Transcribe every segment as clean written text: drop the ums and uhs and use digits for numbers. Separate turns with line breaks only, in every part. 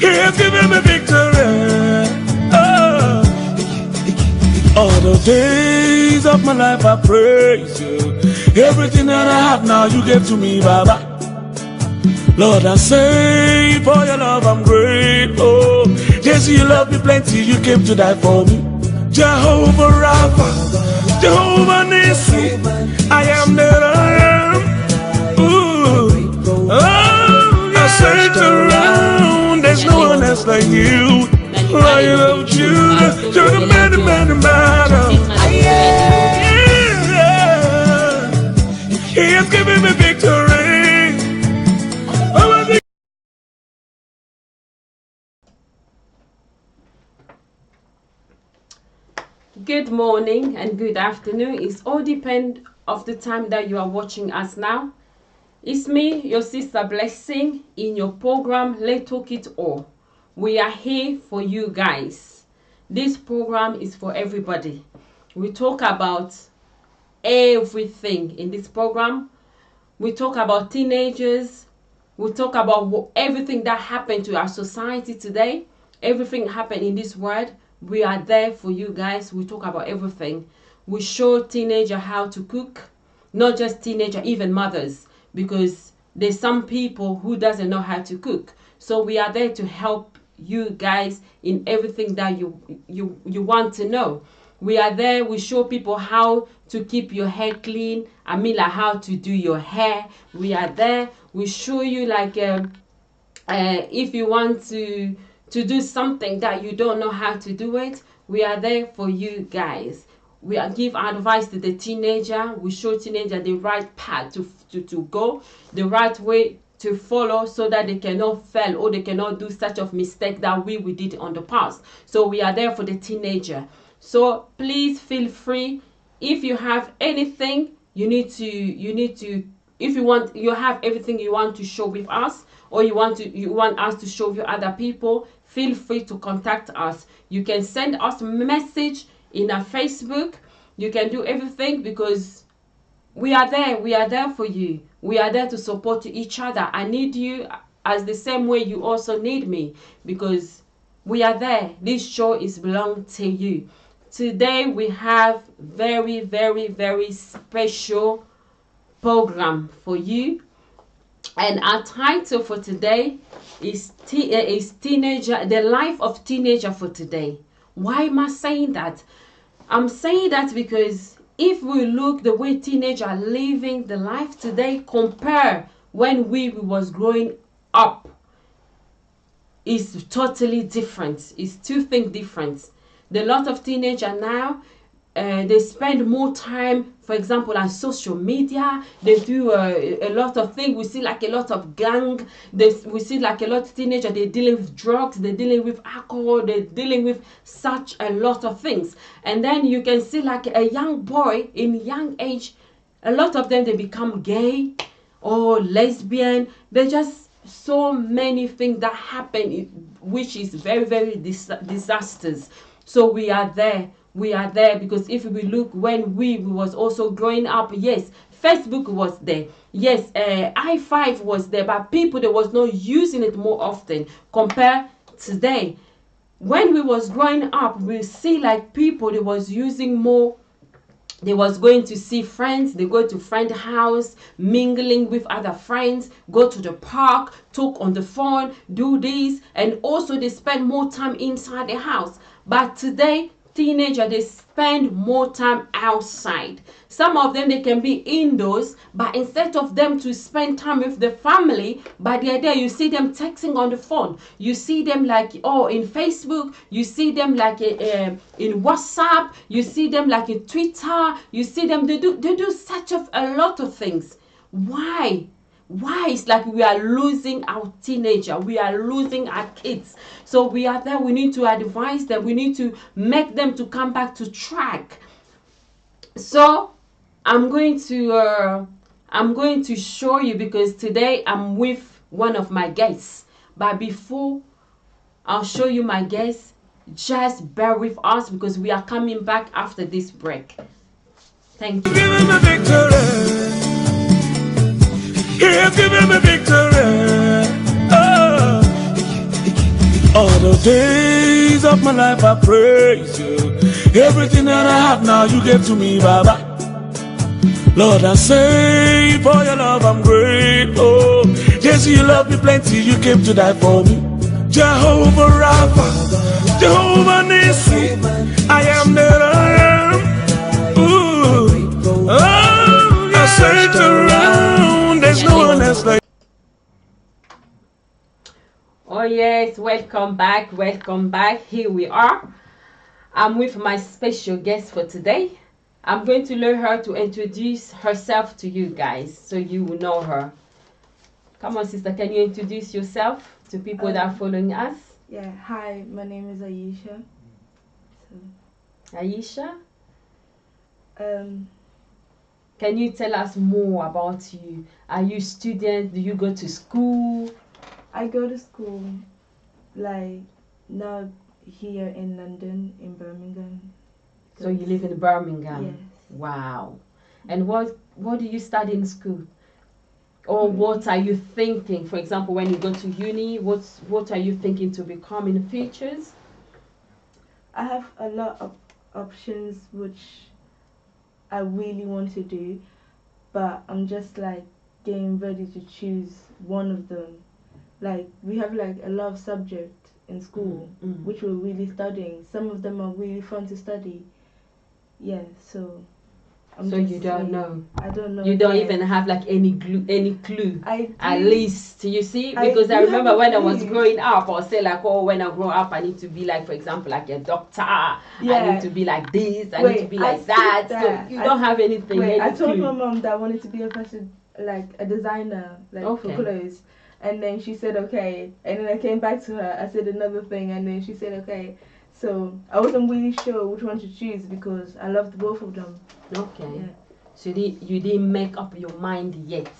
He has given me victory. Oh. All the days of my life I praise you. Everything that I have now you gave to me, Baba. Lord, I say for your love I'm grateful. Yes, you love me plenty, you came to die for me. Jehovah Rapha, Jehovah Nissi, I am that I am. Ooh. Oh, I search around, there's no one else like you. Lion of Judah, you're the man. He has given me victory.
Good morning and good afternoon. It's all depend of the time that you are watching us now. It's me, your sister Blessing, in your program Let's Talk It All. We are here for you guys. This program is for everybody. We talk about everything in this program. We talk about teenagers. We talk about everything that happened to our society today. Everything happened in this world. We are there for you guys. We talk about everything. We show teenagers how to cook. Not just teenagers, even mothers. Because there's some people who doesn't know how to cook. So we are there to help you guys in everything that you want to know. We are there. We show people how to keep your hair clean. I mean, like how to do your hair. We are there. We show you like if you want to do something that you don't know how to do it, we are there for you guys. We give advice to the teenager. We show teenager the right path to go, the right way to follow, so that they cannot fail or they cannot do such of mistake that we did on the past. So we are there for the teenager. So please feel free. If you have anything you need to if you have everything you want to show with us, or you want us to show you other people, feel free to contact us. You can send us a message in our Facebook. You can do everything because we are there. We are there for you. We are there to support each other. I need you as the same way you also need me, because we are there. This show is belong to you. Today we have very, very, very special program for you. And our title for today is teenager, the life of teenager for today. Why am I saying that? I'm saying that because if we look the way teenagers are living the life today, compare when we was growing up, is totally different. It's two things different. The lot of teenagers now, they spend more time, for example, on social media. They do a lot of things. We see like a lot of gang. We see like a lot of teenagers, they're dealing with drugs, they're dealing with alcohol, they're dealing with such a lot of things. And then you can see like a young boy in young age, a lot of them, they become gay or lesbian. They just so many things that happen, which is very, very disastrous. So we are there. We are there because if we look when we was also growing up, yes, Facebook was there. Yes, i5 was there, but people, they was not using it more often compared today. When we was growing up, we see like people, they was using more. They was going to see friends, they go to friend house, mingling with other friends, go to the park, talk on the phone, do this, and also they spend more time inside the house. But today, teenagers, they spend more time outside. Some of them, they can be indoors, but instead of them to spend time with the family, but they're there, you see them texting on the phone. You see them like, in Facebook. You see them like in WhatsApp. You see them like in Twitter. You see them, they do such a lot of things. Why? It's like we are losing our teenager. We are losing our kids. So we are there. We need to advise them. We need to make them to come back to track. So I'm going to show you, because today I'm with one of my guests. But before I'll show you my guests, just bear with us because we are coming back after this break. Thank you.
He has given me victory. Oh. All the days of my life I praise you. Everything that I have now you gave to me, Baba. Lord, I say for your love I'm grateful. Yes, you love me plenty, you came to die for me. Jehovah Rapha, Jehovah Nissi, I am that I am. Ooh, oh, I search around, there's no one else like.
Oh yes, welcome back, here we are. I'm with my special guest for today. I'm going to let her to introduce herself to you guys so you will know her. Come on, sister, can you introduce yourself to people that are following us?
Yeah, hi, my name is Aisha.
Aisha? Can you tell us more about you? Are you a student? Do you go to school?
I go to school, like, now here in London, in Birmingham.
So you live in Birmingham?
Yes.
Wow. And what do you study in school? Or what are you thinking? For example, when you go to uni, what are you thinking to become in the future?
I have a lot of options which I really want to do, but I'm just like getting ready to choose one of them. Like, we have like a lot of subjects in school which we're really studying. Some of them are really fun to study. Yeah, so
you don't know.
I don't know.
You don't even have like any clue. At least, you see, because I remember when I was growing up, I would say like, oh, when I grow up, I need to be like, for example, like a doctor. Yeah. I need to be like this. I need to be like that. So you don't have anything.
I told my mom that I wanted to be a fashion, like a designer, like for clothes. And then she said okay. And then I came back to her. I said another thing, and then she said okay. So I wasn't really sure which one to choose because I loved both of them.
Okay.
Yeah.
So you didn't make up your mind yet.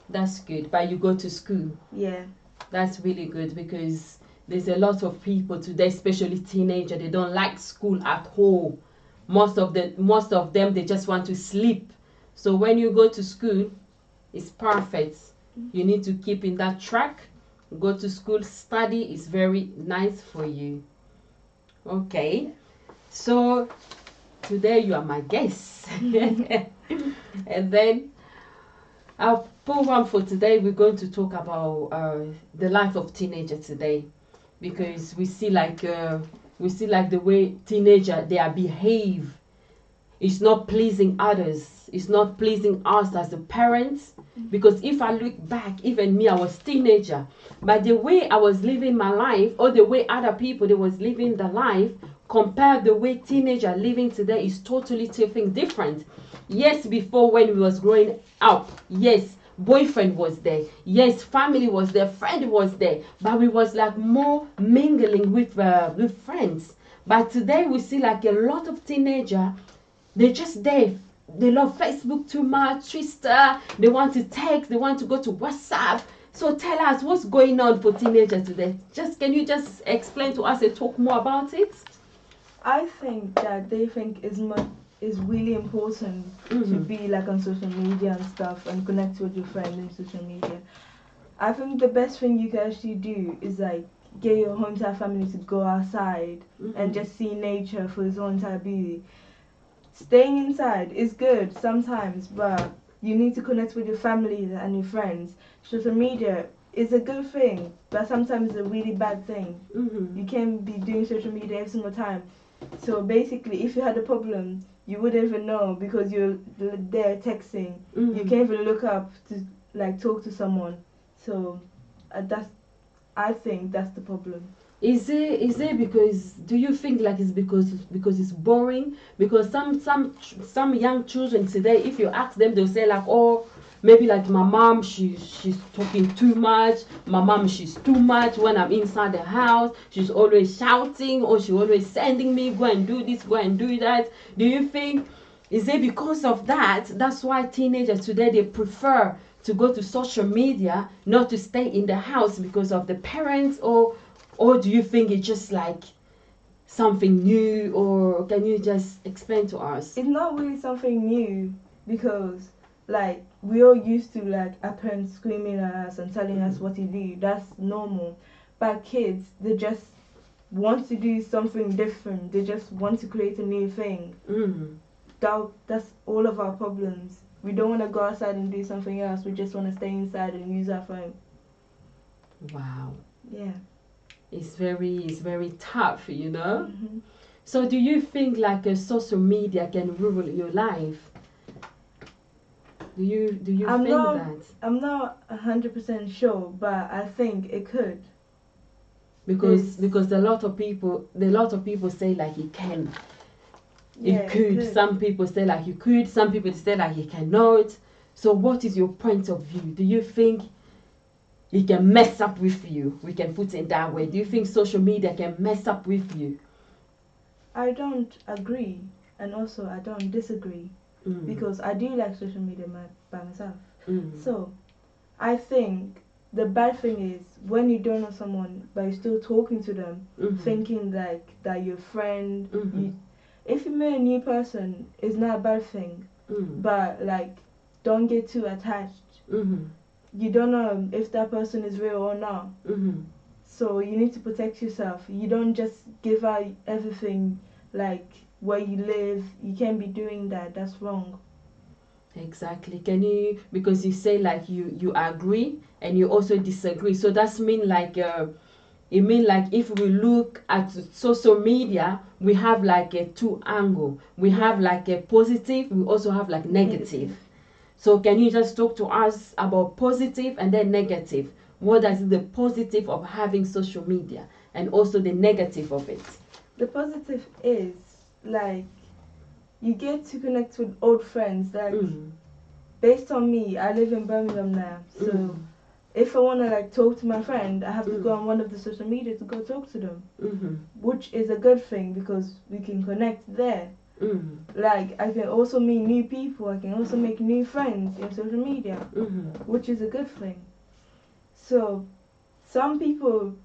That's good. But you go to school.
Yeah.
That's really good because there's a lot of people today, especially teenagers, they don't like school at all. Most of them they just want to sleep. So when you go to school, it's perfect. You need to keep in that track. Go to school, study is very nice for you. Okay. So today you are my guest. And then our program for today, we're going to talk about the life of teenager today, because we see like the way teenager they are behave. It's not pleasing others. It's not pleasing us as the parents. Because if I look back, even me, I was teenager, but the way I was living my life, or the way other people they was living their life, compared the way teenager living today is totally different. Yes, before when we was growing up, yes, boyfriend was there, yes, family was there, friend was there, but we was like more mingling with friends. But today we see like a lot of teenager, they just there. They love Facebook too much, Twitter, they want to text, they want to go to WhatsApp. So tell us what's going on for teenagers today. Can you just explain to us and talk more about it?
I think that they think is really important to be like on social media and stuff and connect with your friends on social media. I think the best thing you can actually do is like get your whole entire family to go outside and just see nature for its own entire beauty. Staying inside is good sometimes, but you need to connect with your family and your friends. Social media is a good thing, but sometimes it's a really bad thing. You can't be doing social media every single time. So basically, if you had a problem, you wouldn't even know because you're there texting. You can't even look up to like talk to someone. So I think that's the problem.
Is it because, do you think like it's because it's boring? Because some young children today, if you ask them, they'll say like, oh, maybe like my mom, she's talking too much. My mom, she's too much when I'm inside the house. She's always shouting, or she's always sending me, go and do this, go and do that. Do you think, is it because of that? That's why teenagers today, they prefer to go to social media, not to stay in the house because of the parents, or do you think it's just like something new, or can you just explain to us?
It's not really something new because like we all used to like our parents screaming at us and telling us what to do. That's normal. But kids, they just want to do something different. They just want to create a new thing. That's all of our problems. We don't want to go outside and do something else. We just want to stay inside and use our phone.
Wow.
Yeah.
It's very tough, you know.
Mm-hmm.
So do you think like a social media can ruin your life? Do you think that?
I'm not 100% sure, but I think it could.
Because a lot of people say like it can.
Yeah,
It could. Some people say like you could. Some people say like you cannot. So what is your point of view? Do you think it can mess up with you? We can put it that way. Do you think social media can mess up with you?
I don't agree, and also I don't disagree, because I do like social media by myself. So I think the bad thing is when you don't know someone but you're still talking to them, thinking like that you're a friend. If you meet a new person, it's not a bad thing, but like don't get too attached. You don't know if that person is real or not. So you need to protect yourself. You don't just give out everything, like where you live. You can't be doing that. That's wrong.
Exactly. Can you, because you say like you agree and you also disagree. So that's mean like it mean like if we look at social media, we have like a two angle. We have like a positive. We also have like negative. So can you just talk to us about positive and then negative? What is the positive of having social media and also the negative of it?
The positive is like you get to connect with old friends. Like based on me, I live in Birmingham now, so if I want to like talk to my friend, I have to go on one of the social media to go talk to them, which is a good thing because we can connect there. Like I can also meet new people. I can also make new friends in social media, which is a good thing. So some people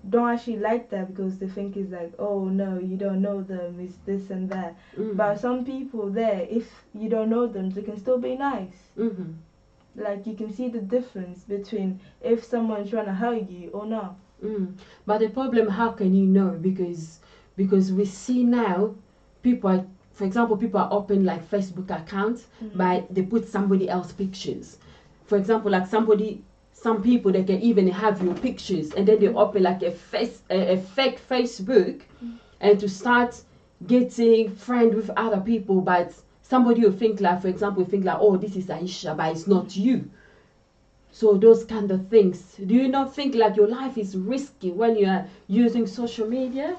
don't actually like that because they think it's like, oh no, you don't know them, it's this and that. But some people there, if you don't know them, they can still be nice. Like you can see the difference between if someone's trying to hug you or not.
But the problem, how can you know? Because we see now people are, for example, people are open like Facebook accounts, but they put somebody else pictures. For example, like some people, they can even have your pictures and then they open like a fake Facebook and to start getting friend with other people, but somebody will think like, for example, oh, this is Aisha, but it's not you. So those kind of things. Do you not think like your life is risky when you are using social media?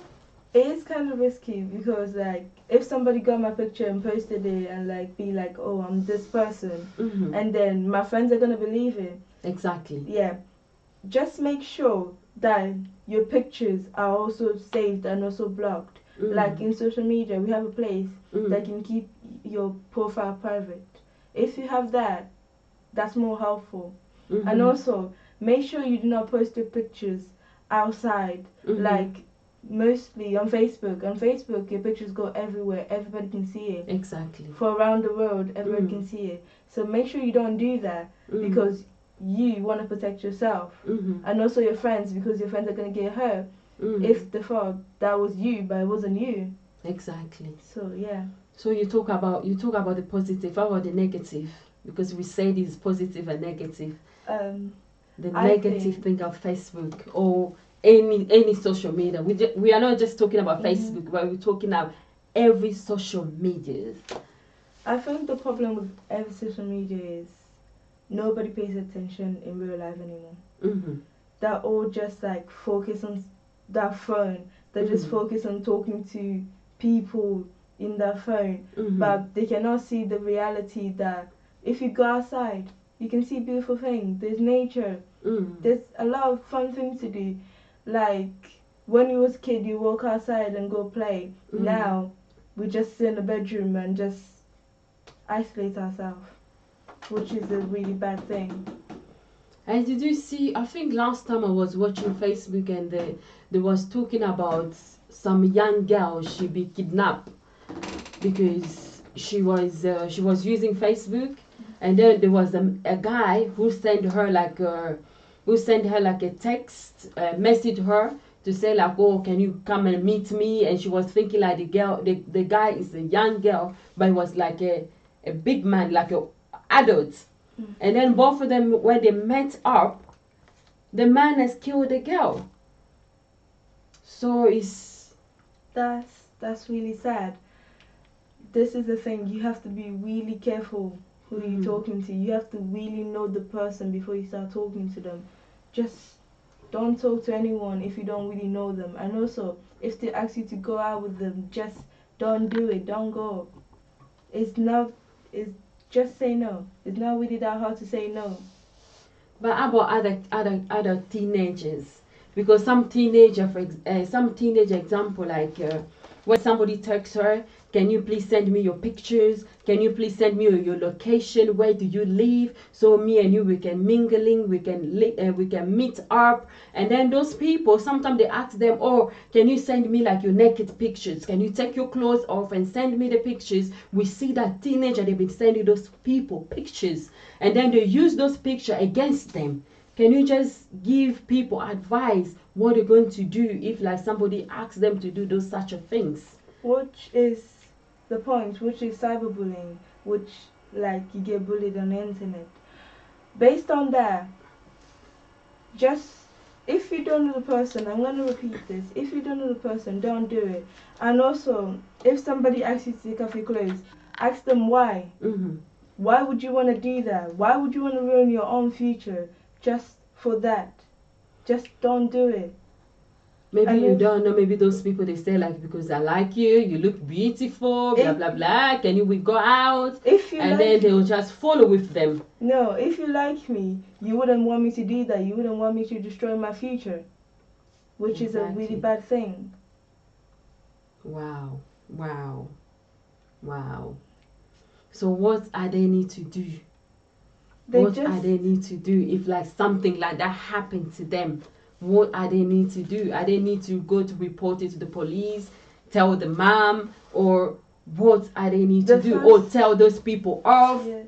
It is kind of risky because like if somebody got my picture and posted it and like be like, oh, I'm this person, and then my friends are gonna believe it.
Exactly.
Yeah. Just make sure that your pictures are also saved and also blocked. Like in social media, we have a place that can keep your profile private. If you have that, that's more helpful. And also, make sure you do not post your pictures outside. Like mostly on Facebook. On Facebook, your pictures go everywhere. Everybody can see it.
Exactly.
For around the world, everyone can see it. So make sure you don't do that because you want to protect yourself and also your friends, because your friends are going to get hurt if they thought that was you but it wasn't you.
Exactly.
So yeah.
So you talk about the positive. How about the negative? Because we said it's positive and negative. The negative thing of Facebook or any social media. We are not just talking about Facebook, but we're talking about every social media.
I think the problem with every social media is nobody pays attention in real life anymore. They're all just like focus on their phone. They just focus on talking to people in their phone, but they cannot see the reality that if you go outside, you can see beautiful things. There's nature. There's a lot of fun things to do. Like when you was a kid, you walk outside and go play. Now we just sit in the bedroom and just isolate ourselves, which is a really bad thing.
And did you see, I think last time I was watching Facebook and they was talking about some young girl, she be kidnapped because she was using Facebook, and then there was a guy who sent her like who send her like a text, message her to say like, oh, can you come and meet me? And she was thinking like the guy is a young girl, but he was like a big man, like a adult. And then both of them, when they met up, the man has killed the girl. So it's...
That's really sad. This is the thing, you have to be really careful who you're talking to. You have to really know the person before you start talking to them. Just don't talk to anyone if you don't really know them. And also, if they ask you to go out with them, just don't do it. Don't go. It's just say no. It's not really that hard to say no.
But how about other teenagers? Because some teenage example, like when somebody texts her, can you please send me your pictures? Can you please send me your location? Where do you live? So me and you, we can mingling, we can meet up. And then those people, sometimes they ask them, oh, can you send me like your naked pictures? Can you take your clothes off and send me the pictures? We see that teenager, they've been sending those people pictures. And then they use those pictures against them. Can you just give people advice what they're going to do if like somebody asks them to do those such of things?
Which is the point, which is cyberbullying, which like you get bullied on the internet. Based on that, just if you don't know the person, I'm going to repeat this, if you don't know the person, don't do it. And also, if somebody asks you to take off your clothes, ask them why. Why would you want to do that? Why would you want to ruin your own future just for that? Just don't do it.
Maybe you don't know, maybe those people, they say like, because I like you, you look beautiful, blah blah blah, can we go out? And then they will just follow with them.
No, if you like me, you wouldn't want me to do that. You wouldn't want me to destroy my future, which is a really bad thing.
Wow. So what are they need to do? What are they need to do if like something like that happened to them? What are they need to do? Are they need to go to report it to the police, tell the mom, or what are they need to do? Or tell those people off?
Yeah.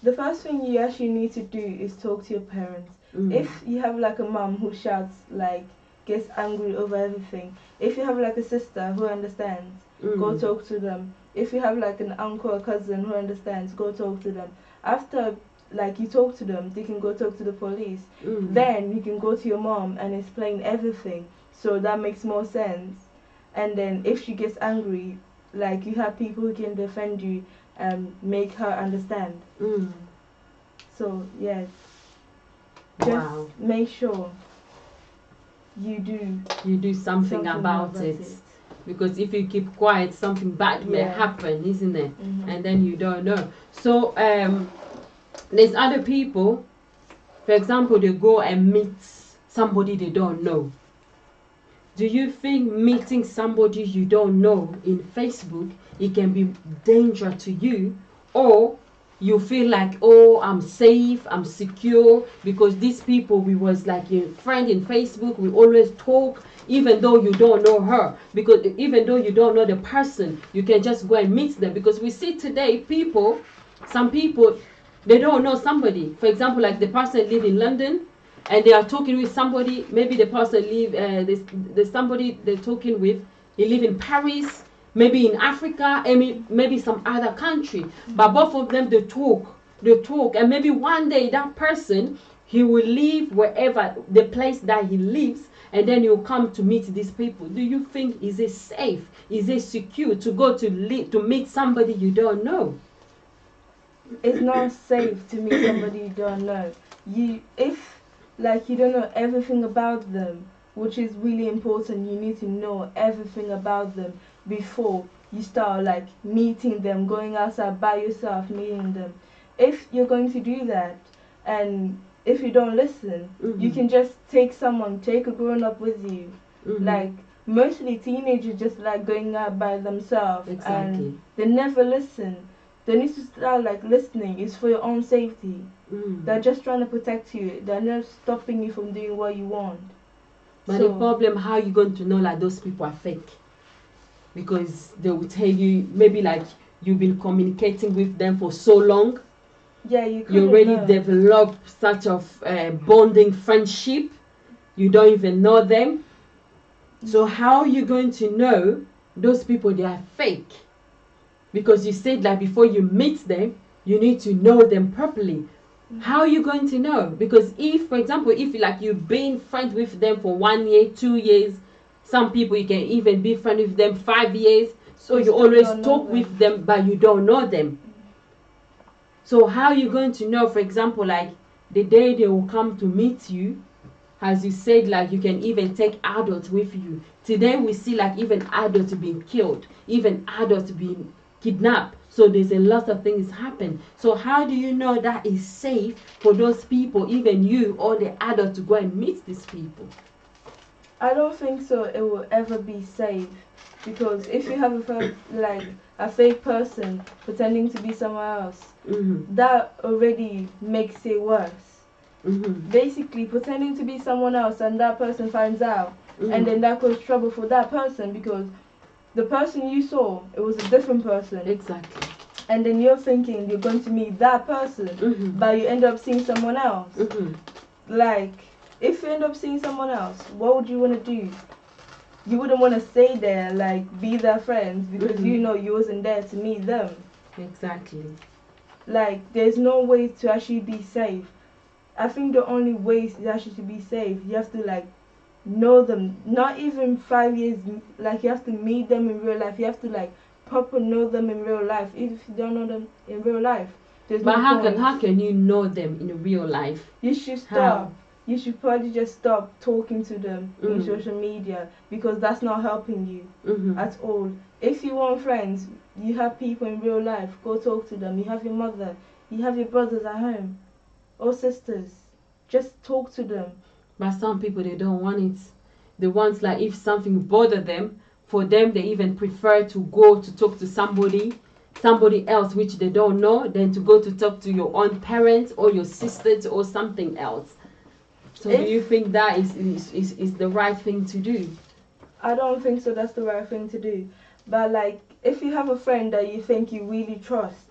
The first thing you actually need to do is talk to your parents. If you have like a mom who shouts, like gets angry over everything, if you have like a sister who understands, go talk to them. If you have like an uncle or cousin who understands, go talk to them. After like you talk to them, they can go talk to the police. Then you can go to your mom and explain everything, so that makes more sense. And then if she gets angry, like you have people who can defend you and make her understand. So yes, just make sure you do
something about it. Because if you keep quiet, something bad may happen, isn't it? And then you don't know. So there's other people, for example, they go and meet somebody they don't know. Do you think meeting somebody you don't know in Facebook, it can be dangerous to you? Or you feel like, oh, I'm safe, I'm secure, because these people, we was like a friend in Facebook, we always talk, even though you don't know her, because even though you don't know the person, you can just go and meet them. Because we see today some people, they don't know somebody. For example, like the person live in London and they are talking with somebody. Maybe the person there's somebody they're talking with, he live in Paris, maybe in Africa, and maybe some other country. But both of them, they talk. And maybe one day that person, he will leave wherever, the place that he lives, and then you'll come to meet these people. Do you think, is it safe? Is it secure to go to meet somebody you don't know?
It's not safe to meet somebody you don't know. If like you don't know everything about them, which is really important, you need to know everything about them before you start like meeting them, going outside by yourself, meeting them. If you're going to do that, and if you don't listen, you can just take a grown up with you. Like mostly teenagers just like going out by themselves, and they never listen. They need to start like listening. It's for your own safety. They're just trying to protect you. They're not stopping you from doing what you want.
But the problem, how are you going to know like those people are fake? Because they will tell you, maybe like you've been communicating with them for so long.
Yeah, you
You
couldn't
already
know.
develop such of bonding friendship. You don't even know them. So how are you going to know those people they are fake? Because you said like before you meet them, you need to know them properly. How are you going to know? Because if, for example, if like you've been friends with them for 1 year, 2 years, some people you can even be friends with them 5 years. So
You
you
still
always
don't know
talk
them.
with them, but you don't know them. So how are you going to know, for example, like the day they will come to meet you, as you said, like you can even take adults with you. Today we see like even adults being killed, even adults being kidnapped. So there's a lot of things happen. So how do you know that is safe for those people, even you or the adult, to go and meet these people?
I don't think so. It will ever be safe because if you have a fake person pretending to be someone else, that already makes it worse. Basically, pretending to be someone else and that person finds out, and then that causes trouble for that person because the person you saw, it was a different person.
Exactly.
And then you're thinking you're going to meet that person, but you end up seeing someone else. Like, if you end up seeing someone else, what would you want to do? You wouldn't want to stay there, like, be their friends because you know you wasn't there to meet them.
Exactly.
Like, there's no way to actually be safe. I think the only way is actually to be safe, you have to, like, know them. Not even 5 years, like, you have to meet them in real life. You have to, like, proper know them in real life. If you don't know them in real life, there's
But
no point.
how can you know them in real life?
You should stop.
How?
You should probably just stop talking to them in social media because that's not helping you at all. If you want friends, you have people in real life, go talk to them. You have your mother, you have your brothers at home or sisters. Just talk to them.
But some people they don't want it. They want like if something bother them, for them they even prefer to go to talk to somebody else which they don't know, than to go to talk to your own parents or your sisters or something else. So do you think that is the right thing to do?
I don't think so. That's the right thing to do. But like, if you have a friend that you think you really trust,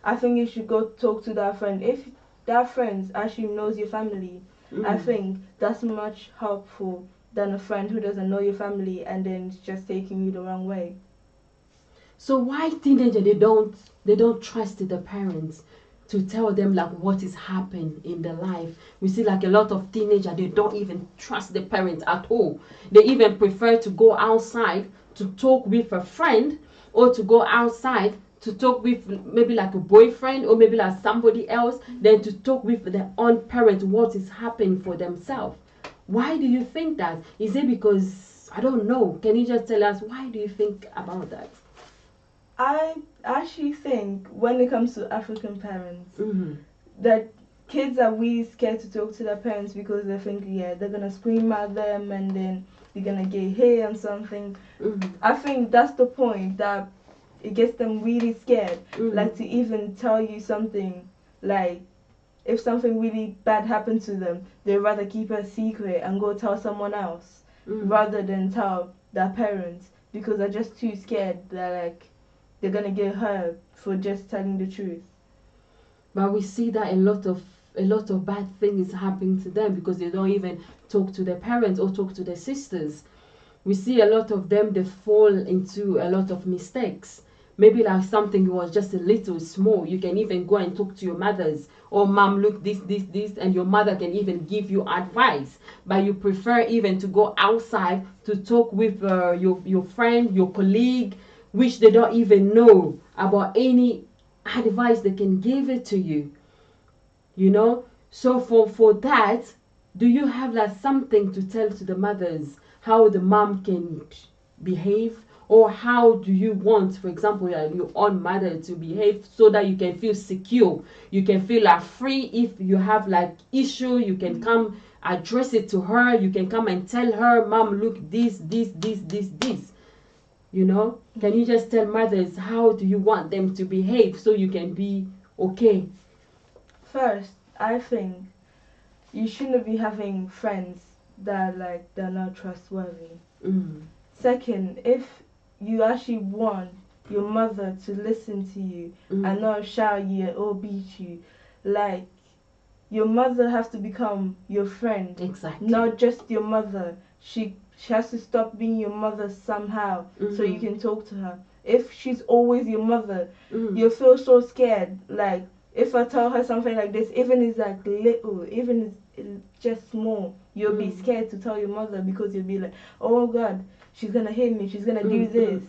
I think you should go talk to that friend. If that friend actually knows your family, I think that's much helpful than a friend who doesn't know your family and then is just taking you the wrong way.
So why teenagers they don't trust the parents to tell them like what is happening in their life? We see like a lot of teenagers they don't even trust the parents at all. They even prefer to go outside to talk with a friend or to go outside to talk with maybe like a boyfriend or maybe like somebody else than to talk with their own parents what is happening for themselves. Why do you think that? Is it because I don't know? Can you just tell us why do you think about that?
I actually think when it comes to African parents, that kids are really scared to talk to their parents because they think, yeah, they're gonna scream at them and then they're gonna get hit and something. I think that's the point that it gets them really scared, like to even tell you something. Like if something really bad happened to them, they'd rather keep it a secret and go tell someone else rather than tell their parents because they're just too scared that like they're gonna get hurt for just telling the truth.
But we see that a lot of bad things happening to them because they don't even talk to their parents or talk to their sisters. We see a lot of them they fall into a lot of mistakes. Maybe like something was just a little small. You can even go and talk to your mothers. Oh, mom, look, this, and your mother can even give you advice. But you prefer even to go outside to talk with your friend, your colleague, which they don't even know about any advice they can give it to you. You know? So for that, do you have like something to tell to the mothers how the mom can behave? Or how do you want, for example, your own mother to behave so that you can feel secure, you can feel like free? If you have like issue, you can come address it to her, you can come and tell her, mom, look, this. You know, can you just tell mothers how do you want them to behave so you can be okay?
First, I think you shouldn't be having friends that they're not trustworthy. Second, if you actually want your mother to listen to you and not shout you or beat you, like your mother has to become your friend,
Exactly.
not just your mother. She has to stop being your mother somehow, so you can talk to her. If she's always your mother, you feel so scared. Like if I tell her something like this, even it's like little, even it's just small, you'll be scared to tell your mother because you'll be like, oh God, she's gonna hit me, she's gonna do this.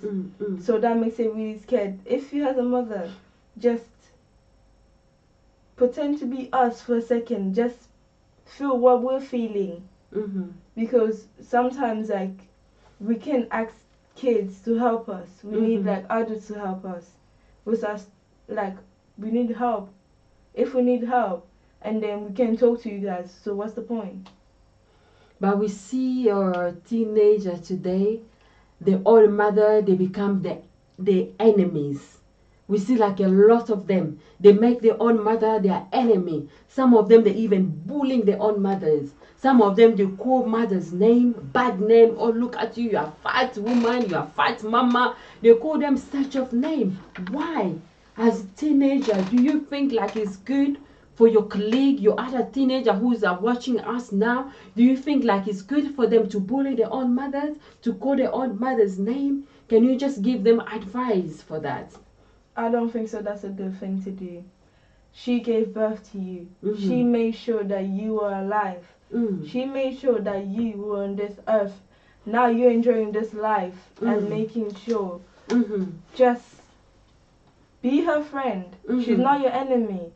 So that makes it really scared. If you have a mother, just pretend to be us for a second. Just feel what we're feeling. Because sometimes like we can ask kids to help us. We need like adults to help us. With us, like we need help. If we need help, and then we can talk to you guys. So what's the point?
But we see our teenager today, the old mother, they become the enemies. We see like a lot of them. They make their own mother their enemy. Some of them, they even bullying their own mothers. Some of them, they call mother's name, bad name. Oh, look at you, you are fat woman, you are fat mama. They call them such of name. Why? As a teenager, do you think like it's good for your colleague, your other teenager who's watching us now? Do you think like it's good for them to bully their own mothers, to call their own mother's name? Can you just give them advice for that?
I don't think so. That's a good thing to do. She gave birth to you. She made sure that you were alive. She made sure that you were on this earth. Now you're enjoying this life and making sure. Just be her friend. She's not your enemy.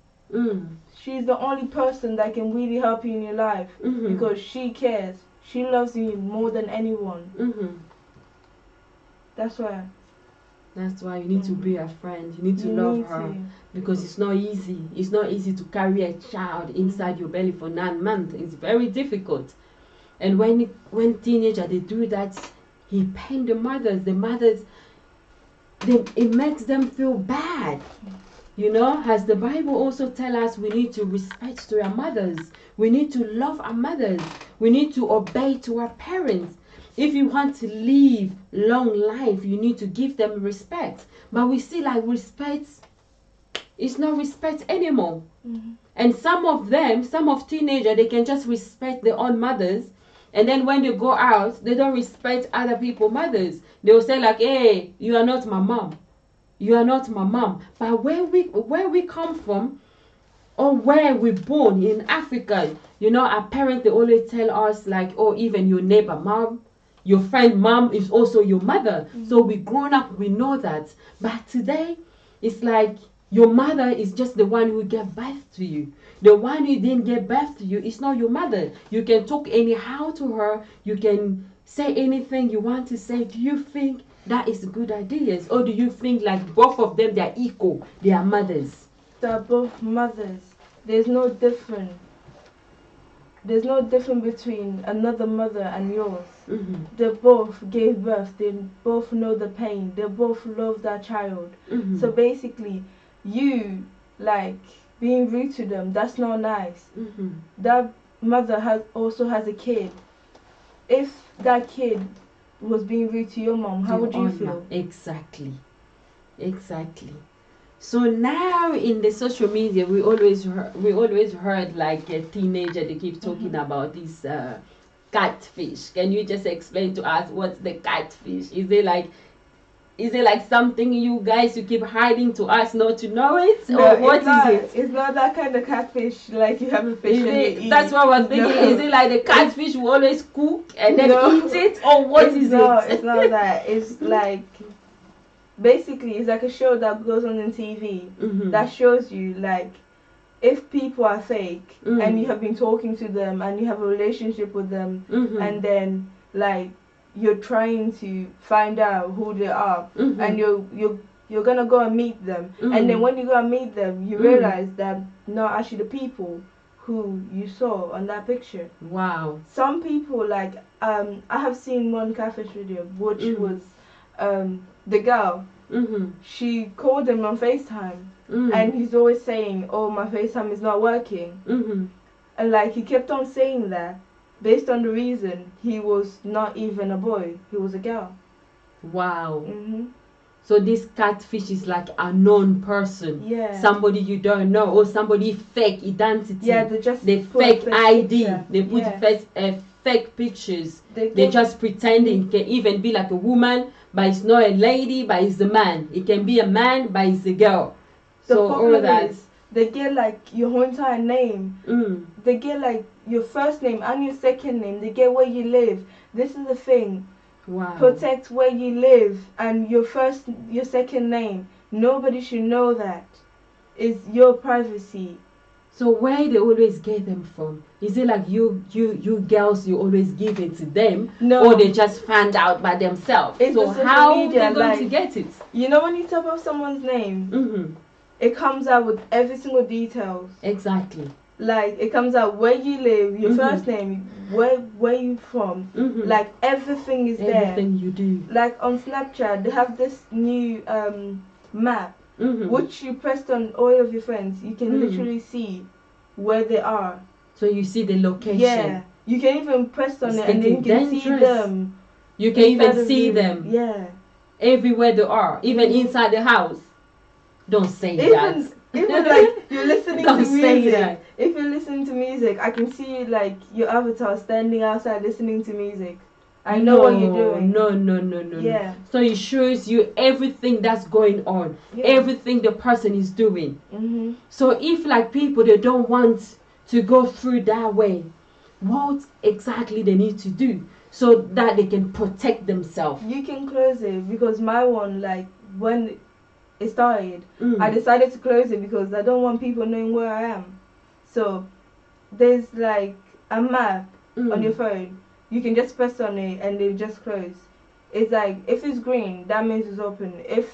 She's the only person that can really help you in your life because she cares. She loves you more than anyone. That's why.
That's why you need to be a friend. You need to love her. Because it's not easy. It's not easy to carry a child inside your belly for 9 months. It's very difficult. And when teenager they do that, he pain the mothers. The mothers, it makes them feel bad. You know, as the Bible also tell us, we need to respect to our mothers. We need to love our mothers. We need to obey to our parents. If you want to live long life, you need to give them respect. But we see like respect, it's not respect anymore. And some of teenagers, they can just respect their own mothers. And then when they go out, they don't respect other people's mothers. They will say like, hey, you are not my mom. You are not my mom. But where we come from, or where we're born in Africa, you know, our parents, they always tell us like, oh, even your neighbor mom, your friend mom is also your mother. So we grown up, we know that. But today, it's like your mother is just the one who gave birth to you. The one who didn't give birth to you is not your mother. You can talk anyhow to her. You can say anything you want to say. Do you think that is a good idea? Or do you think like both of them, they are equal? They are mothers.
They're both mothers. There's no difference. There's no difference between another mother and yours. They both gave birth. They both know the pain. They both love that child. So basically, you like being rude to them. That's not nice. That mother also has a kid. If that kid was being rude to your mom, how would you feel?
Exactly. So now in the social media, we always heard like a teenager, they keep talking about this catfish. Can you just explain to us what's the catfish? Is it like something you keep hiding to us not to know it?
No,
or what is it?
It's not that kind of catfish like you have a fish and you eat.
That's what I was thinking. No. Is it like the catfish we always cook and then eat it? Or what is it?
It's not that. It's like, basically, it's like a show that goes on TV that shows you like if people are fake and you have been talking to them and you have a relationship with them and then like you're trying to find out who they are and you're gonna go and meet them and then when you go and meet them you realize that not actually the people who you saw on that picture.
Wow.
Some people like I have seen one catfish video which was the girl, she called him on FaceTime and he's always saying, oh, my FaceTime is not working. And like he kept on saying that based on the reason he was not even a boy, he was a girl.
Wow. So this catfish is like a known person.
Yeah.
Somebody you don't know, or somebody fake identity.
Yeah, they just
they
put a
fake
fake
ID.
picture.
They put
Yeah.
fake pictures.
They
They're
give-
just pretending. It can even be like a woman, but it's not a lady, but it's a man. It can be a man, but it's a girl.
The
So all
problem
that.
is they get like your whole entire name. They get like your first name and your second name. They get where you live. This is the thing.
Wow.
Protect where you live and your second name. Nobody should know that. It's your privacy.
So where they always get them from? Is it like you girls, you always give it to them,
No.
or they just find out by themselves?
It's
So
the social
how
media,
they going to
like-
get it?
You know when you type up someone's name, it comes out with every single details.
Exactly.
Like it comes out where you live, your
Mhm.
first name, where you from. Like everything is there.
Everything you do.
Like on Snapchat, they have this new map, which you press on all of your friends. You can literally see where they are.
So you see the location.
Yeah, you can even press on
It's
it and then you can
getting
see
dangerous.
them.
You can
inside
even
of
see
you.
them
Yeah.
everywhere they are, even
Mhm.
inside the house. Don't say
Even
that.
even like you're listening
Don't
to
say
music.
that.
If you're listening to music, I can see like your avatar standing outside listening to music. I know what you're doing.
No.
Yeah.
So it shows you everything that's going on,
Yeah.
everything the person is doing.
Mhm.
So if like people they don't want to go through that way, what exactly they need to do so that they can protect themselves?
You can close it because my one, like when it started,
Mm.
I decided to close it because I don't want people knowing where I am. So there's like a map on your phone. You can just press on it and it just close. It's like if it's green, that means it's open. If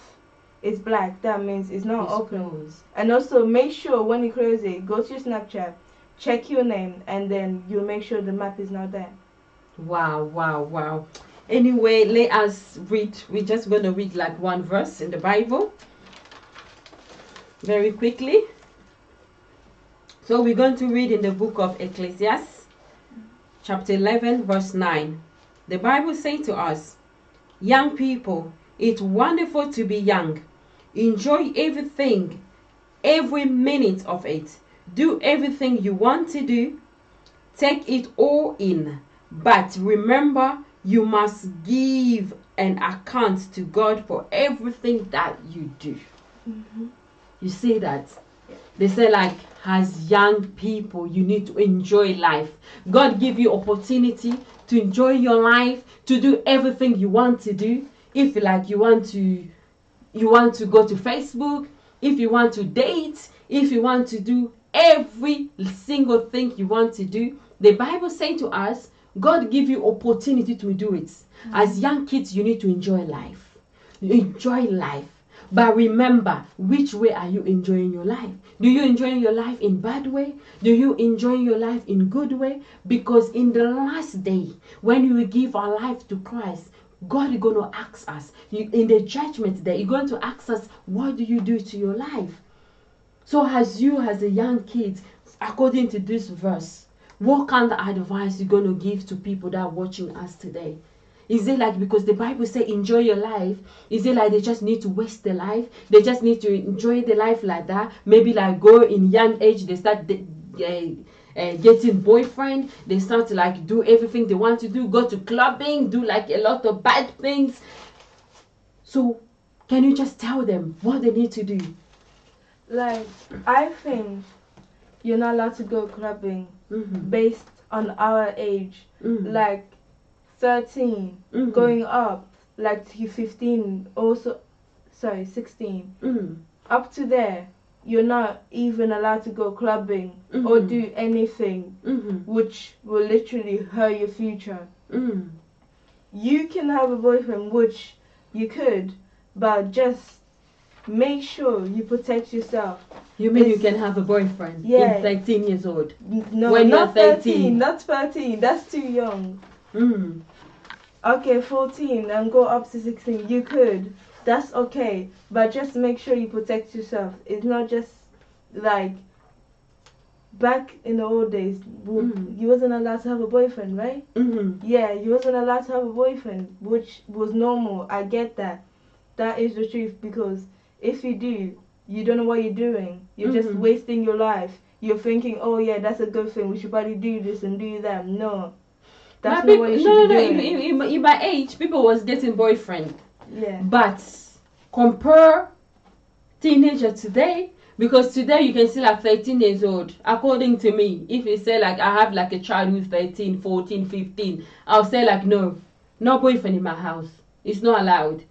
it's black, that means it's not
It's
open.
closed.
And also make sure when you close it, go to your Snapchat, check your name, and then you'll make sure the map is not there.
Wow. Anyway, let us read. We're just going to read like one verse in the Bible very quickly. So we're going to read in the book of Ecclesiastes, chapter 11, verse 9. The Bible says to us, young people, it's wonderful to be young. Enjoy everything, every minute of it. Do everything you want to do. Take it all in. But remember, you must give an account to God for everything that you do. You see that? They say like, as young people, you need to enjoy life. God give you opportunity to enjoy your life, to do everything you want to do. If like you want to go to Facebook, if you want to date, if you want to do every single thing you want to do, the Bible says to us, God give you opportunity to do it. As young kids, you need to enjoy life. Enjoy life. But remember, which way are you enjoying your life? Do you enjoy your life in bad way? Do you enjoy your life in good way? Because in the last day, when we give our life to Christ, God is going to ask us. In the judgment day, He's going to ask us, what do you do to your life? So as you, as a young kid, according to this verse, what kind of advice you going to give to people that are watching us today? Is it like, because the Bible says enjoy your life, is it like they just need to waste their life? They just need to enjoy their life like that? Maybe like go in young age, they start getting boyfriend, they start to like do everything they want to do, go to clubbing, do like a lot of bad things. So can you just tell them what they need to do?
Like, I think you're not allowed to go clubbing based on our age. Like 13 going up, like to 15, also 16. Up to there, you're not even allowed to go clubbing or do anything which will literally hurt your future. You can have a boyfriend, which you could, but just make sure you protect yourself.
You mean you can have a boyfriend
Yeah.
in 13 years old?
No,
When you're
not 13, not 13, that's too young. Okay, 14 and go up to 16, you could. That's okay, but just make sure you protect yourself. It's not just like back in the old days, you wasn't allowed to have a boyfriend, right? Yeah, you wasn't allowed to have a boyfriend, which was normal. I get that. that is the truth, because if you do, you don't know what you're doing. You're just wasting your life. You're thinking, oh yeah, that's a good thing. We should probably do this and do that. No, that's not what you should be doing.
In my age, people was getting boyfriend.
Yeah.
But compare teenager today, because today you can see like 13 years old. According to me, if you say like I have like a child who's 13, 14, 15, I'll say like no boyfriend in my house. It's not allowed.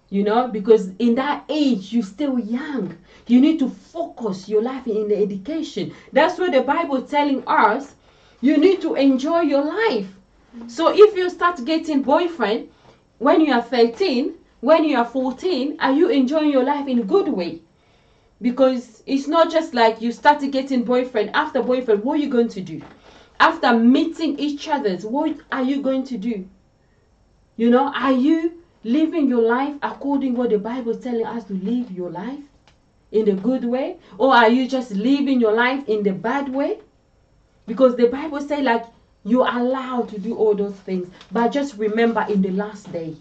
You know, because in that age you're still young. You need to focus your life in the education. That's what the Bible is telling us. You need to enjoy your life. So if you start getting boyfriend when you are 13, when you are 14, are you enjoying your life in a good way? Because it's not just like you started getting boyfriend. After boyfriend, what are you going to do? After meeting each other, what are you going to do? You know, are you living your life according what the Bible is telling us to live your life in the good way? Or are you just living your life in the bad way? Because the Bible says like you're allowed to do all those things, but just remember in the last day.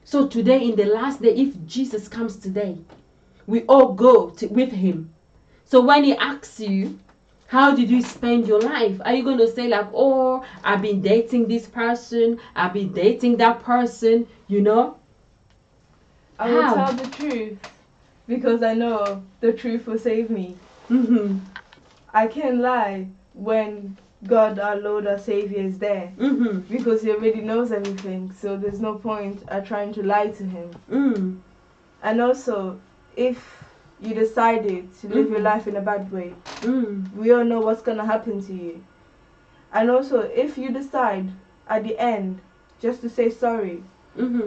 So today, in the last day, if Jesus comes today, we all go with him. So when he asks you, how did you spend your life? Are you going to say like, oh, I've been dating this person, I've been dating that person, you know?
I will tell the truth, because I know the truth will save me. I can't lie when God, our Lord, our Savior is there, because he already knows everything, so there's no point at trying to lie to him. And also, if you decided to live your life in a bad way, we all know what's going to happen to you. And also, if you decide at the end just to say sorry,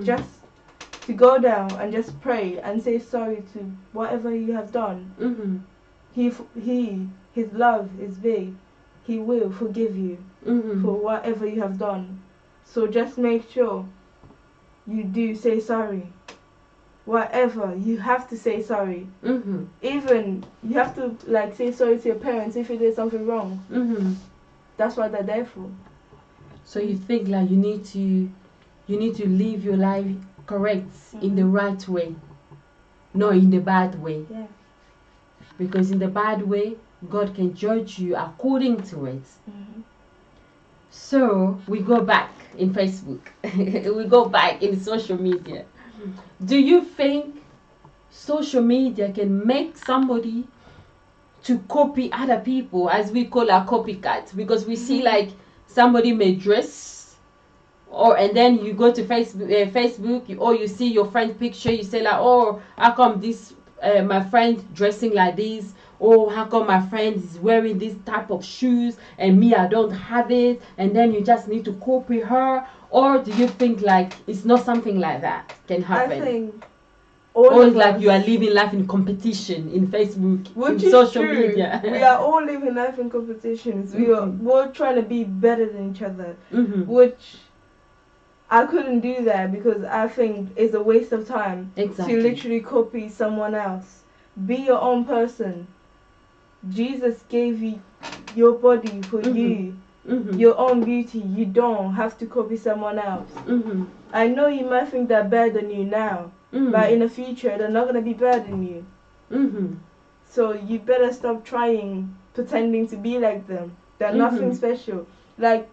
just to go down and just pray and say sorry to whatever you have done, his love is big. He will forgive you for whatever you have done. So just make sure you do say sorry. Whatever, you have to say sorry. Even you have to like say sorry to your parents if you did something wrong. That's what they're there for.
So you think like you need to live your life correct in the right way, not in the bad way.
Yeah.
Because in the bad way, God can judge you according to it. So we go back in Facebook. We go back in social media. Do you think social media can make somebody to copy other people, as we call our copycat? Because we see like somebody may dress, and then you go to Facebook, or you see your friend's picture, you say like, oh, how come this my friend dressing like this? Oh, how come my friend is wearing this type of shoes and me, I don't have it? And then you just need to copy her. Or do you think like it's not something like that can happen?
I think
or it's like you are living life in competition in Facebook,
which
in social media.
We are all living life in competitions. We're trying to be better than each other, which I couldn't do that, because I think it's a waste of time to literally copy someone else. Be your own person. Jesus gave you your body for you. Your own beauty. You don't have to copy someone else. I know you might think they're better than you now, but in the future they're not going to be better than you. So you better stop trying pretending to be like them. They're nothing special. Like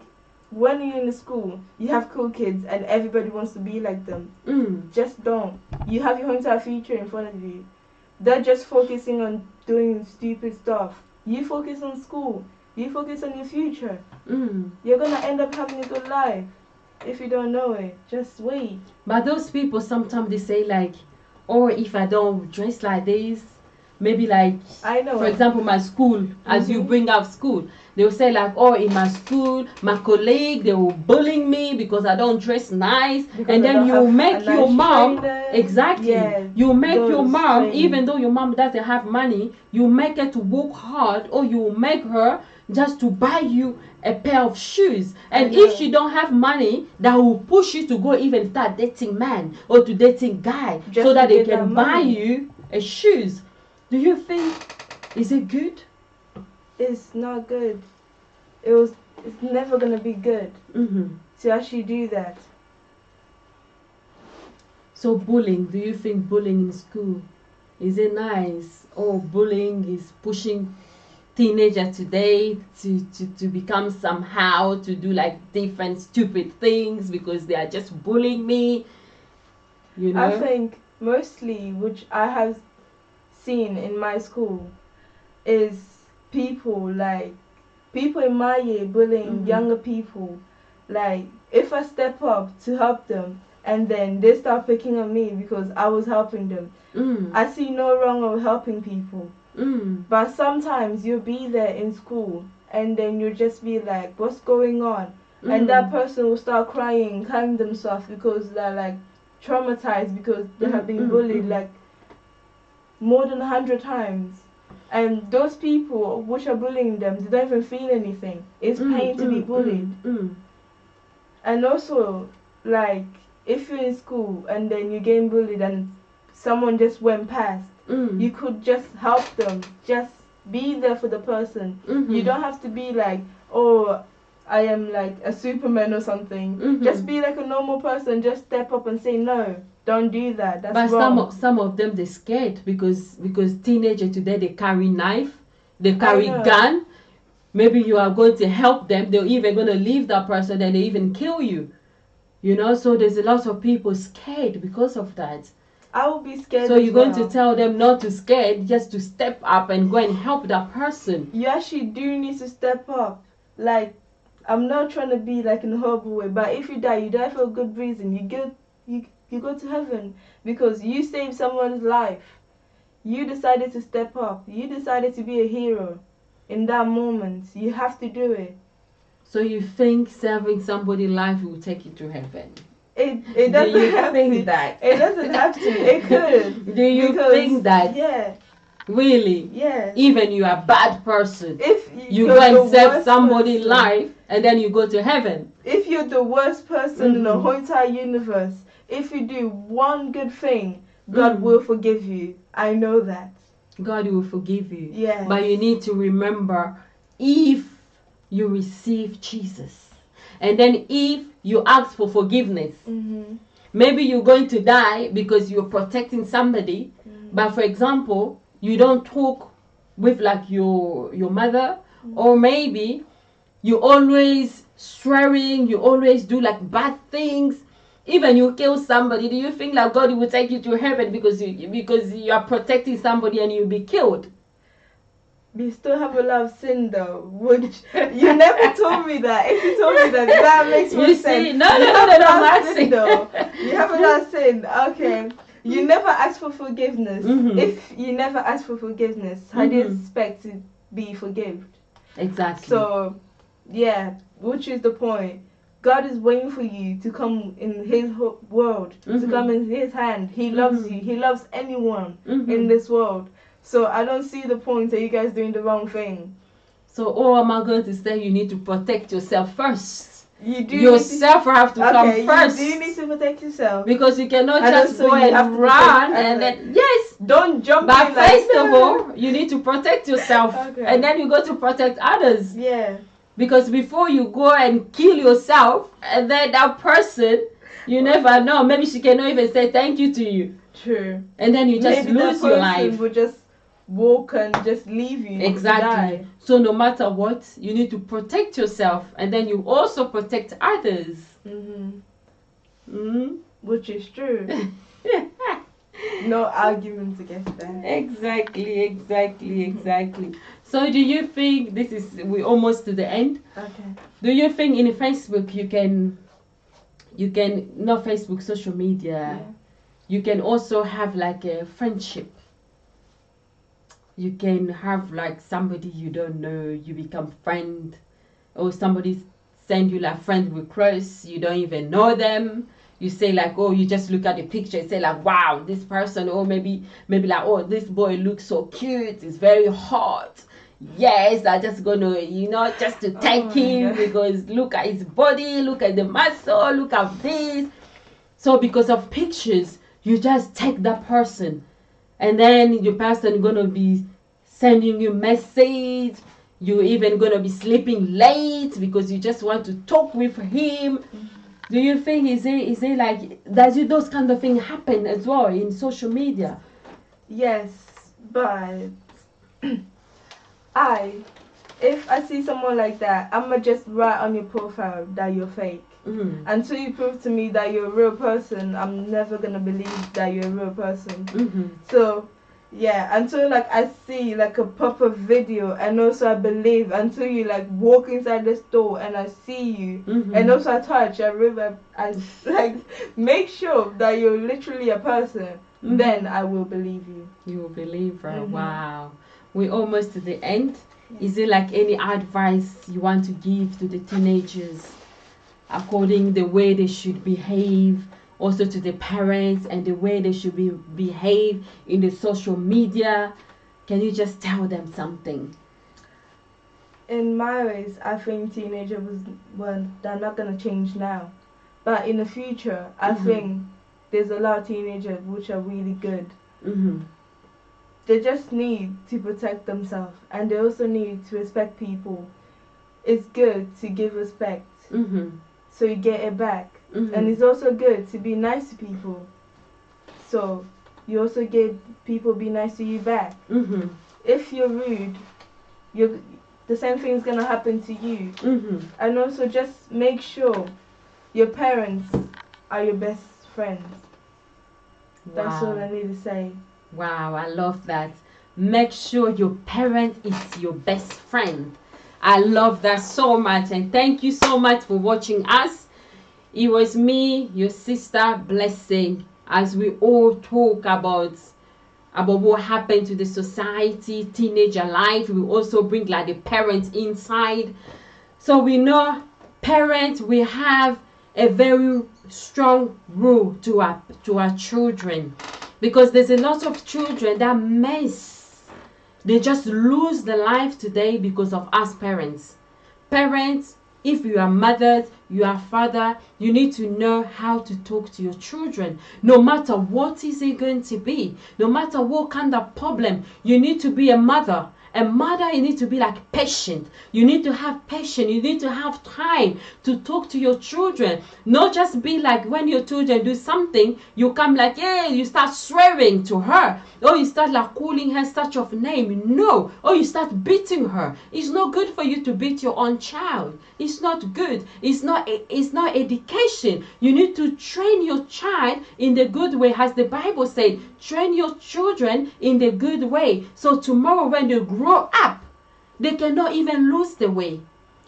when you're in the school, you have cool kids and everybody wants to be like them. Just don't. You have your entire future in front of you. They're just focusing on doing stupid stuff. You focus on school. You focus on your future. You're gonna end up having a good life. If you don't know it, just wait.
But those people, sometimes they say like, oh, if I don't dress like this, maybe like,
I know.
For example, my school, as you bring up school, they will say like, oh, in my school, my colleague, they will bullying me because I don't dress nice. Because and then you make your mom, you make your mom, even though your mom doesn't have money, you make her to work hard, or you make her just to buy you a pair of shoes. And if she don't have money, that will push you to go even start dating man or to dating guy, just so that they can buy you a shoes. Do you think, is it good?
It's not good. It's never gonna be good to actually do that.
So bullying, do you think bullying in school, is it nice? Or bullying is pushing teenager today to become somehow, to do like different stupid things because they are just bullying me, you know?
I think mostly, which I have seen in my school, is people in my year bullying younger people. Like, if I step up to help them and then they start picking on me because I was helping them, I see no wrong of helping people. But sometimes you'll be there in school and then you'll just be like, what's going on? And that person will start crying, calling themselves because they're like traumatized because they have been bullied like more than 100 times. And those people which are bullying them, they don't even feel anything. It's pain to be bullied. And also, like, if you're in school and then you're getting bullied and someone just went past, you could just help them. Just be there for the person. You don't have to be like, oh, I am like a Superman or something. Just be like a normal person. Just step up and say, no, don't do that. That's wrong.
But some of them, they're scared because teenagers today, they carry knife, they carry gun. Maybe you are going to help them, they're even going to leave that person and they even kill you. You know, so there's a lot of people scared because of that.
I will be scared.
So you're going to tell them not to scared, just to step up and go and help that person.
You actually do need to step up. Like, I'm not trying to be like in a horrible way, but if you die for a good reason. You go to heaven because you saved someone's life. You decided to step up. You decided to be a hero. In that moment, you have to do it.
So you think saving somebody's life will take you to heaven?
It doesn't have to.
That?
It doesn't have to. It could.
Do you think that?
Yeah.
Really?
Yeah.
Even you are a bad person.
If
you go and save somebody's life and then you go to heaven.
If you're the worst person in the whole entire universe, if you do one good thing, God will forgive you. I know that.
God will forgive you.
Yes.
But you need to remember, if you receive Jesus and then if you ask for forgiveness, maybe you're going to die because you're protecting somebody. But for example, you don't talk with like your mother, or maybe you always swearing, you always do like bad things, even you kill somebody. Do you think like God will take you to heaven because you are protecting somebody and you'll be killed?
We still have a lot of sin though, which you never told me that. If you told me that makes more sense.
No, I'm
sin though. You have a lot of sin. Okay. You never ask for forgiveness. If you never ask for forgiveness, how do you expect to be forgiven?
Exactly.
So, yeah, which is the point. God is waiting for you to come in His world, to come in His hand. He loves you. He loves anyone in this world. So I don't see the point of you guys doing the wrong thing.
So all am I going to say, you need to protect yourself first.
You do
yourself have to come first.
You need to protect yourself.
Because you cannot just go and run and then, yes.
Don't jump
but
in.
But first of all, you need to protect yourself. And then you go to protect others.
Yeah.
Because before you go and kill yourself, and then that person, you never know. Maybe she cannot even say thank you to you.
True.
And then you just lose your life.
Will just walk and just leave you.
Exactly. So no matter what, you need to protect yourself, and then you also protect others.
Which is true. No arguments against that.
Exactly. So do you think we're almost to the end?
Okay.
Do you think in Facebook you can not Facebook, social media, you can also have like a friendship? You can have like somebody you don't know, you become friend, or somebody send you like friend requests, you don't even know them. You say like, oh, you just look at the picture and say like, wow, this person, or maybe like, oh, this boy looks so cute, it's very hot. Yes, I'm just gonna, just to thank him because look at his body, look at the muscle, look at this. So because of pictures, you just take that person, and then your person gonna be sending you message. You're even gonna be sleeping late because you just want to talk with him. Do you think is it like does it those kind of things happen as well in social media?
Yes, but if I see someone like that, I'ma just write on your profile that you're fake.
Mm-hmm.
Until you prove to me that you're a real person, I'm never gonna believe that you're a real person.
Mm-hmm.
So, yeah, until like I see like a proper video, and also I believe until you like walk inside the store and I see you,
Mm-hmm.
and also I touch, I like make sure that you're literally a person.
Mm-hmm.
Then I will believe you.
You will believe her.
Mm-hmm.
Wow. We're almost to the end. Is there like any advice you want to give to the teenagers according the way they should behave, also to the parents, and the way they should behave in the social media? Can you just tell them something?
In my ways, I think teenagers they're not gonna change now, but in the future, I
Mm-hmm.
think there's a lot of teenagers which are really good.
Mm-hmm.
They just need to protect themselves, and they also need to respect people. It's good to give respect,
Mm-hmm.
so you get it back,
Mm-hmm.
and it's also good to be nice to people, so you also get people be nice to you back.
Mm-hmm.
If you're rude, the same thing is gonna happen to you.
Mm-hmm.
And also just make sure your parents are your best friends. That's all I need to say.
Wow, I love that. Make sure your parent is your best friend. I love that so much, and thank you so much for watching us. It was me, your sister Blessing, as we all talk about what happened to the society, teenager life. We also bring like the parents inside. So we know parents, we have a very strong role to our children, because there's a lot of children that they just lose their life today because of us parents. Parents, if you are mothers, you are father, you need to know how to talk to your children. No matter what is it going to be, no matter what kind of problem, you need to be a mother. A mother, you need to be like patient. You need to have patience. You need to have time to talk to your children. Not just be like when your children do something, you come like, yeah, you start swearing to her. Or you start like calling her such of name. No. Or you start beating her. It's not good for you to beat your own child. It's not good. It's not education. You need to train your child in the good way, as the Bible said. Train your children in the good way. So tomorrow when they grow up, they cannot even lose the way.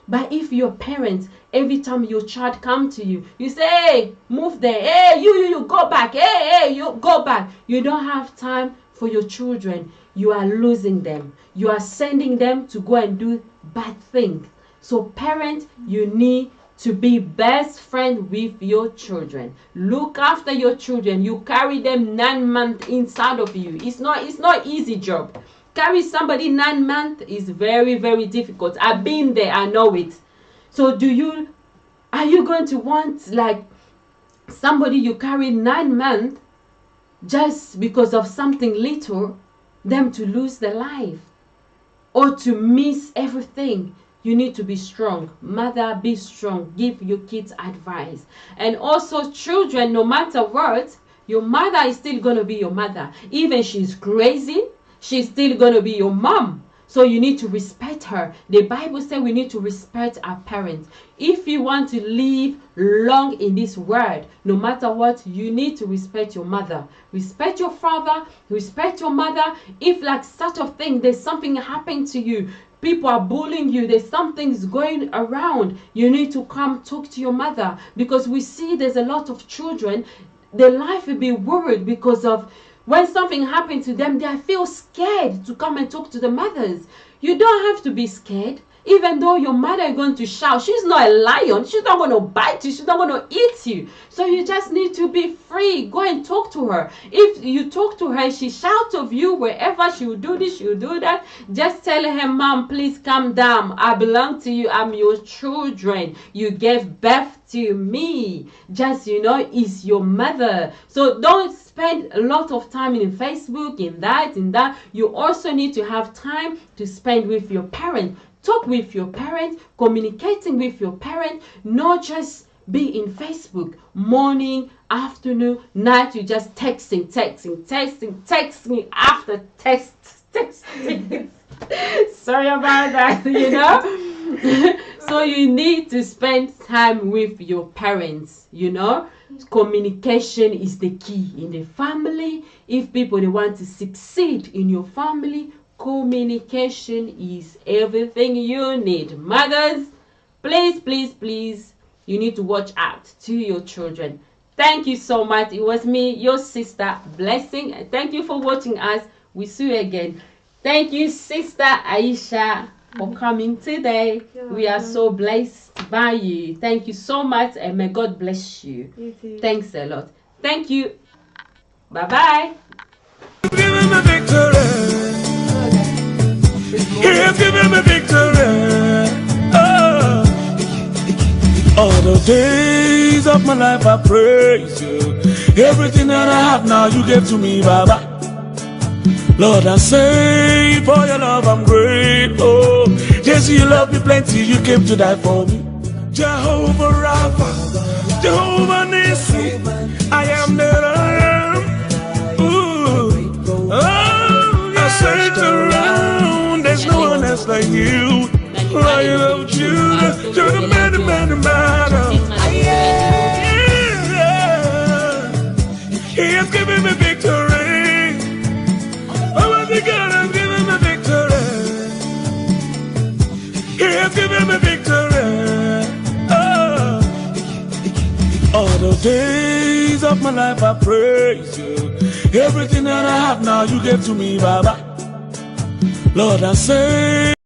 But if your parents, every time your child come to you, you say, hey, move there. Hey, you go back. Hey, you go back. You don't have time for your children. You are losing them. You are sending them to go and do bad things. So parents, you need to be best friend with your children. Look after your children. You carry them 9 months inside of you. It's not easy job. Carry somebody 9 months is very, very difficult. I've been there, I know it. So are you going to want like somebody you carry 9 months just because of something little, them to lose their life or to miss everything? You need to be strong. Mother, be strong. Give your kids advice. And also children, no matter what, your mother is still going to be your mother. Even she's crazy, she's still going to be your mom. So you need to respect her. The Bible says we need to respect our parents. If you want to live long in this world, no matter what, you need to respect your mother. Respect your father. Respect your mother. If like such of thing, there's something happening to you, people are bullying you, there's something's going around, you need to come talk to your mother. Because we see there's a lot of children, their life will be worried because of when something happened to them, they feel scared to come and talk to the mothers. You don't have to be scared. Even though your mother is going to shout, she's not a lion. She's not going to bite you. She's not going to eat you. So you just need to be free. Go and talk to her. If you talk to her, she shouts of you wherever she will do this, she will do that. Just tell her, Mom, please calm down. I belong to you. I'm your children. You gave birth to me. Just, is your mother. So don't spend a lot of time in Facebook, in that. You also need to have time to spend with your parents. Talk with your parents, communicating with your parents, not just be in Facebook morning, afternoon, night. You just texting after texting. Sorry about that, you know. So you need to spend time with your parents, you know. Communication is the key in the family. If people they want to succeed in your family, communication is everything you need. Mothers, please, you need to watch out to your children. Thank you so much. It was me, your sister Blessing. Thank you for watching us. We see you again. Thank you, Sister Aisha, for coming today. We are so blessed by you. Thank you so much, and may God bless you.
You too.
Thanks a lot. Thank you. Bye-bye.
Give him a victory. He's giving me victory. Oh. All the days of my life I praise you. Everything that I have now you gave to me, Baba. Lord, I say for your love I'm grateful. Jesus, you love me plenty, you came to die for me. Jehovah Rapha, Jehovah Nissi, I am that I am. Ooh, oh, I search around, there's no one else like you. Lion of Judah, you're the man. He has given me victory. Oh, my God, has given me victory. He has given me victory. Oh. All the days of my life I praise you. Everything that I have now you gave to me, Baba. Lord, I say